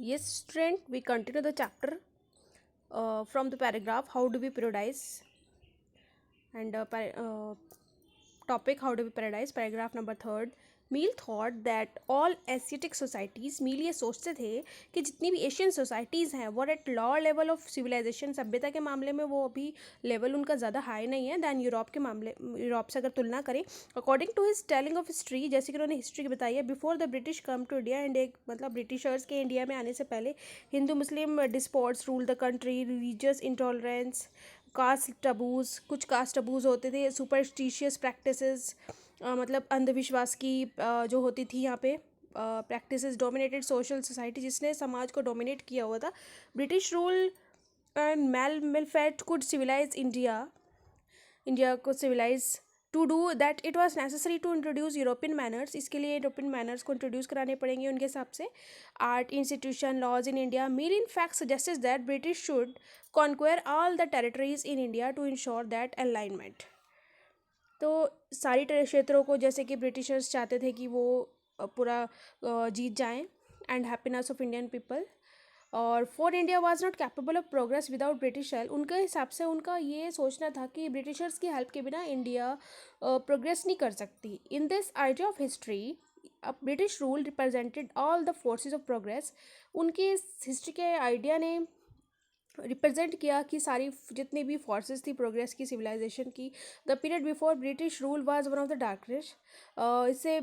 Yes, student, we continue the chapter from the paragraph how do we periodize and topic how do we periodize paragraph number third. Mill thought that all Asiatic societies Mill ये सोचते थे कि जितनी भी Asian societies हैं वो at low level of civilization सभ्यता के मामले में वो अभी लेवल उनका ज़्यादा हाई नहीं है दैन यूरोप के मामले यूरोप से अगर तुलना करें according to his telling of history जैसे कि उन्होंने हिस्ट्री बताई है before the British come to India and एक मतलब ब्रिटिशर्स के इंडिया में आने से पहले Hindu Muslim despots rule the country religious intolerance caste taboos कुछ कास्ट टबूज़ होते थे सुपरस्टिशियस प्रैक्टिसेस मतलब अंधविश्वास की जो होती थी यहाँ पे प्रैक्टिसेस डोमिनेटेड सोशल सोसाइटी जिसने समाज को डोमिनेट किया हुआ था British rule and Mill felt could civilize India को civilize to do that it was necessary to introduce European manners इसके लिए यूरोपियन मैनर्स को इंट्रोड्यूस कराने पड़ेंगे उनके हिसाब से art institution laws in India Mill in fact suggest that British should conquer all the territories in India to ensure that alignment. तो सारी क्षेत्रों को जैसे कि ब्रिटिशर्स चाहते थे कि वो पूरा जीत जाएं and happiness of Indian people और for India was not capable of progress without British help उनके हिसाब से उनका ये सोचना था कि ब्रिटिशर्स की हेल्प के बिना इंडिया प्रोग्रेस नहीं कर सकती। In this idea of history British rule represented all the forces of progress उनके हिस्ट्री के आइडिया ने रिप्रेजेंट किया कि सारी जितनी भी फोर्सेस थी प्रोग्रेस की सिविलाइजेशन की the period before British rule was one of the darkest इससे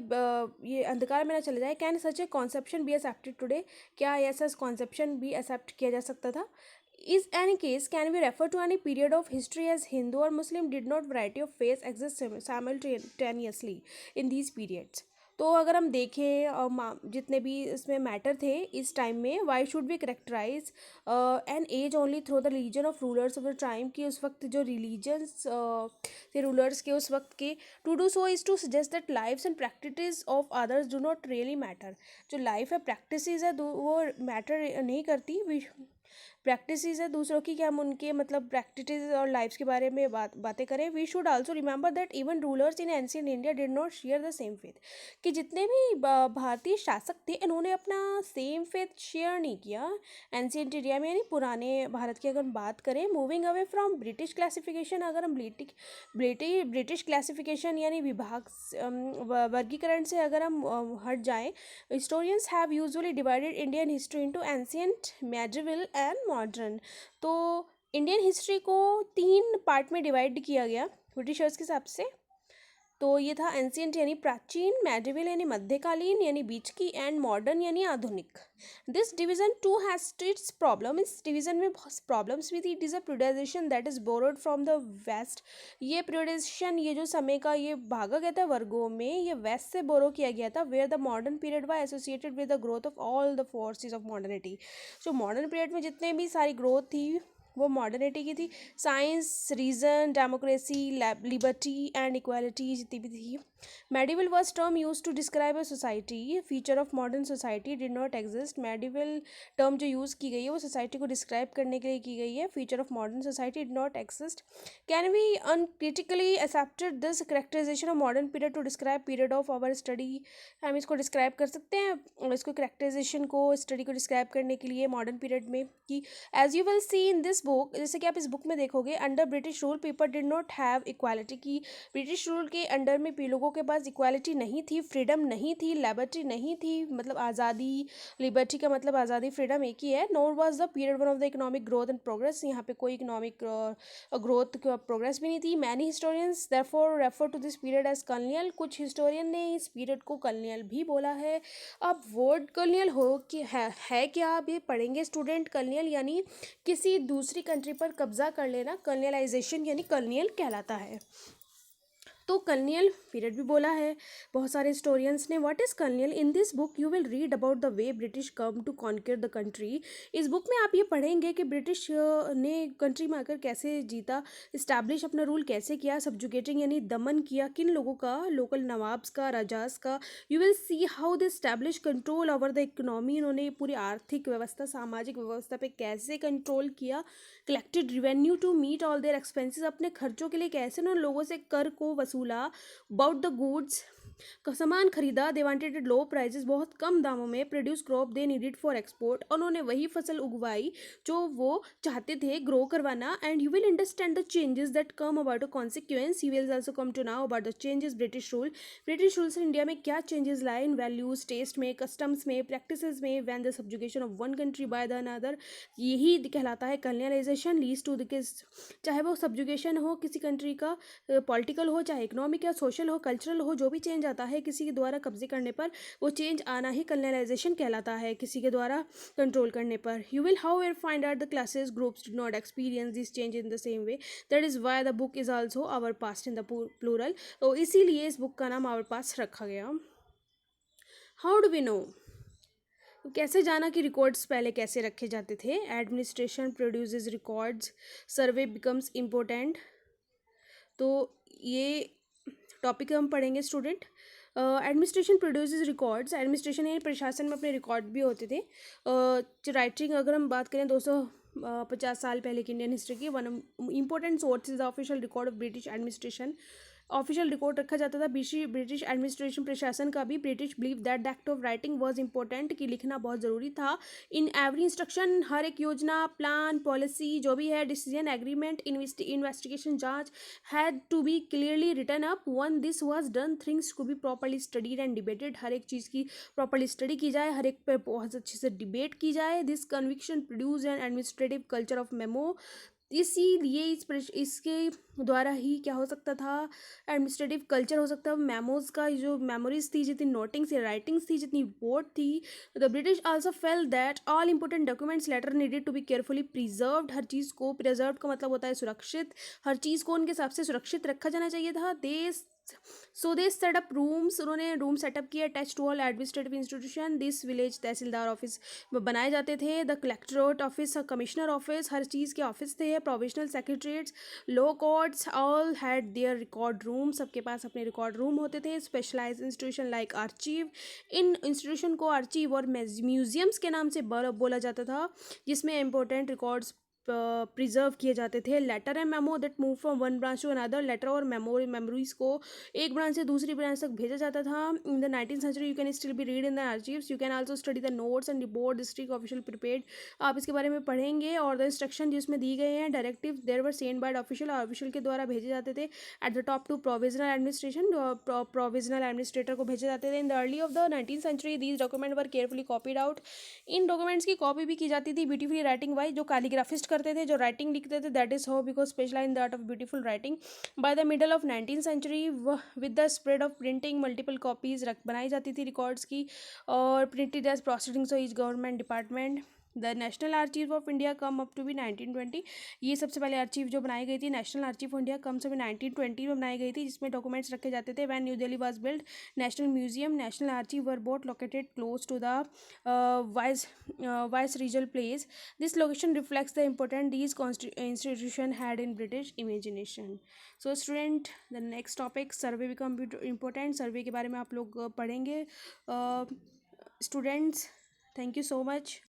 ये अंधकार में ना चले जाए can such a conception be accepted today क्या ऐसा कॉन्सेप्शन भी एक्सेप्ट किया जा सकता था। Is any case can we refer to any period of history as Hindu और Muslim did not variety of face exist simultaneously in these periods. तो अगर हम देखें जितने भी इसमें मैटर थे इस टाइम में why should be characterize an age only through the religion of rulers of the time कि उस वक्त जो रिलीजन्स थे रूलर्स के उस वक्त के to do so is to suggest that lives and practice of others do not really matter. जो लाइफ है प्रैक्टिस है वो मैटर नहीं करती प्रैक्टिस है दूसरों की कि हम उनके मतलब प्रैक्टिस और लाइफ्स के बारे में बातें करें। We should also remember that even rulers in ancient India did not share the same faith कि जितने भी भारतीय शासक थे इन्होंने अपना सेम फेथ शेयर नहीं किया एंशियंट इंडिया में यानी पुराने भारत की अगर हम बात करें। Moving away from British classification अगर हम ब्रिटिश क्लासिफिकेशन यानी विभाग वर्गीकरण से अगर हम हट जाएं historians have usually divided Indian history into ancient medieval and modern. तो इंडियन हिस्ट्री को 3 पार्ट में डिवाइड किया गया ब्रिटिशर्स के हिसाब से। तो ये था एंशियंट यानी प्राचीन मेडिवल यानी मध्यकालीन यानी बीच की एंड मॉडर्न यानी आधुनिक। This division too has its problem इस डिवीजन में बहुत प्रॉब्लम्स भी थी। It is a periodization that is borrowed from the west. ये प्रियोडाइजेशन ये जो समय का ये भागा गया था वर्गों में ये वेस्ट से बोरो किया गया था where the modern period was associated with the growth of all the forces of modernity. जो मॉडर्न पीरियड में जितने भी सारी ग्रोथ थी वो मॉडर्निटी की थी। Science reason democracy liberty and equality जितनी भी थी। Medieval was term use to describe a society feature of modern society did not exist. Medieval term जो यूज़ की गई है वो सोसाइटी को डिस्क्राइब करने के लिए की गई है। Feature of modern society did not exist. Can we uncritically accepted this characterization of modern period to describe period of our study. हम इसको डिस्क्राइब कर सकते हैं इसको करेक्टराइजेशन को स्टडी को डिस्क्राइब करने के लिए मॉडर्न पीरियड में कि as you will see in this book जैसे कि आप इस बुक में देखोगे under British rule people did not have equality की ब्रिटिश रूल के अंडर में लोगों के पास इक्वालिटी नहीं थी फ्रीडम नहीं थी लिबर्टी नहीं थी मतलब आज़ादी। लिबर्टी का मतलब आज़ादी फ्रीडम एक ही है। Nor was the period one of the economic growth and progress यहाँ पे कोई इकोनॉमिक ग्रोथ प्रोग्रेस भी नहीं थी। Many historians therefore refer to this period as colonial. कुछ हिस्टोरियन ने इस पीरियड को कॉलोनियल भी बोला है। अब वर्ड कॉलोनियल हो कि है क्या आप ये पढ़ेंगे स्टूडेंट। कॉलोनियल यानी किसी दूसरी कंट्री पर कब्जा कर लेना कॉलोनियलाइजेशन यानी कॉलोनियल कहलाता है। तो कॉलोनियल पीरियड भी बोला है बहुत सारे हिस्टोरियंस ने। What is colonial in this book you will read about the way British come to conquer the country. इस बुक में आप ये पढ़ेंगे कि ब्रिटिश ने कंट्री में आकर कैसे जीता इस्टेब्लिश अपना रूल कैसे किया सब्जुगेटिंग यानी दमन किया किन लोगों का लोकल नवाब्स का राजास का। You will see how they establish control over the economy. इन्होंने पूरी आर्थिक व्यवस्था सामाजिक व्यवस्था पे कैसे कंट्रोल किया। Collected revenue to meet all their expenses अपने खर्चों के लिए कैसे उन्होंने लोगों से कर को वसूला। अबाउट द गुड्स सामान खरीदा, they wanted at low prices, बहुत कम दामों में, produce crop they needed for export, उन्होंने वही फसल उगवाई जो वो चाहते थे ग्रो करवाना. And you will understand the changes that come about a consequence. You will also come to know about the changes British rule. British rule से India में क्या चेंजेस लाए इन वैल्यूज, टेस्ट में, कस्टम्स में, practices में, when the subjugation of one country by the another. यही कहलाता है कॉलोनाइजेशन लीड्स टू द, चाहे वो सब्जुगेशन हो किसी कंट्री का, पॉलिटिकल हो, चाहे इकोनॉमिक या सोशल हो, कल्चरल हो, जो भी चेंज आता है किसी के द्वारा कब्जे करने पर, वो चेंज आना ही कॉलोनाइजेशन कहलाता है, किसी के द्वारा कंट्रोल करने पर. You will however find out the classes groups did not experience this change in the same way. That is why the book is also our past in the plural. तो इसीलिए इस book का नाम our past रखा गया. How do we know, तो कैसे जाना कि रिकॉर्ड्स पहले कैसे रखे जाते थे. एडमिनिस्ट्रेशन प्रोड्यूसेस रिकॉर्ड्स, सर्वे बिकम्स इम्पोर्टेंट. तो ये टॉपिक हम पढ़ेंगे student. Administration produces records. Administration यानी प्रशासन में अपने रिकॉर्ड भी होते थे. राइटिंग अगर हम बात करें 250 साल पहले की इंडियन हिस्ट्री की, one important source is the official record of British administration. Official record रखा जाता था ब्रिटिश एडमिनिस्ट्रेशन प्रशासन का भी. British believe that the act of writing was important, कि लिखना बहुत ज़रूरी था. इन एवरी इंस्ट्रक्शन, हर एक योजना, प्लान, पॉलिसी जो भी है, डिसीजन, एग्रीमेंट, इन्वेस्टिगेशन, जांच, had to be clearly written up. Once this was done, things to be properly studied and debated. हर एक चीज़ की प्रॉपरली स्टडी की जाए, हर एक पर बहुत अच्छे से डिबेट की जाए. This conviction produce an administrative culture of memo. इसीलिए इसके द्वारा ही क्या हो सकता था, एडमिनिस्ट्रेटिव कल्चर हो सकता है. मेमोज का जो मेमोरीज थी, जितनी नोटिंग्स या राइटिंग्स थी, जितनी रिपोर्ट थी. The British also felt that all important documents letter needed to be carefully preserved. हर चीज़ को, प्रिजर्व का मतलब होता है सुरक्षित, हर चीज़ को उनके हिसाब से सुरक्षित रखा जाना चाहिए था. दे सेट अप रूम्स, उन्होंने रूम सेटअप किया. Attach to all administrative institution. This village tahsildar office बनाए जाते थे. The collectorate office, commissioner office, हर चीज़ के ऑफिस थे. Provisional secretariats, low courts, all had their record room. सबके पास अपने रिकॉर्ड रूम होते थे. Specialise institution like archive. इन इंस्टीट्यूशन को आर्चीव और म्यूजियम्स के नाम से बोला जाता था, जिसमें इंपॉर्टेंट रिकॉर्ड्स प्रिजर्व किए जाते थे. Letter and memo that move from one branch to another. Letter और मेमोरीज को एक ब्रांच से दूसरी ब्रांच तक भेजा जाता था. In the 19th century you can still be read in the archives. You can also study the notes and report district official prepared. आप इसके बारे में पढ़ेंगे. और द इंस्ट्रक्शन जिसमें दी गए हैं, directive there were sent by official, official के द्वारा भेजे जाते थे. At the top to provisional administration, provisional administrator को भेजे जाते थे. In the early of the 19th century these document were carefully copied out. इन डॉक्यूमेंट्स की कॉपी भी की जाती थी ब्यूटीफुली राइटिंग वाइज. जो कैलीग्राफिस्ट करते थे, जो राइटिंग लिखते थे, that is how because specialise in the art of beautiful writing. By the middle of 19th century with the spread of printing, multiple copies बनाई जाती थी रिकॉर्ड्स की, और printed as proceedings of each government department. The national archive of India come up to be 1920. ये सबसे पहले archive जो बनाई गई थी, national archive of India come से भी 1920 में बनाई गई थी, जिसमें डॉक्यूमेंट्स रखे जाते थे. When New Delhi was build, national museum, national archive were both located close to the viceregal place. This location reflects the important these institution had in British imagination. So student, the next topic survey become important. Survey के बारे में आप लोग पढ़ेंगे. Students, thank you so much.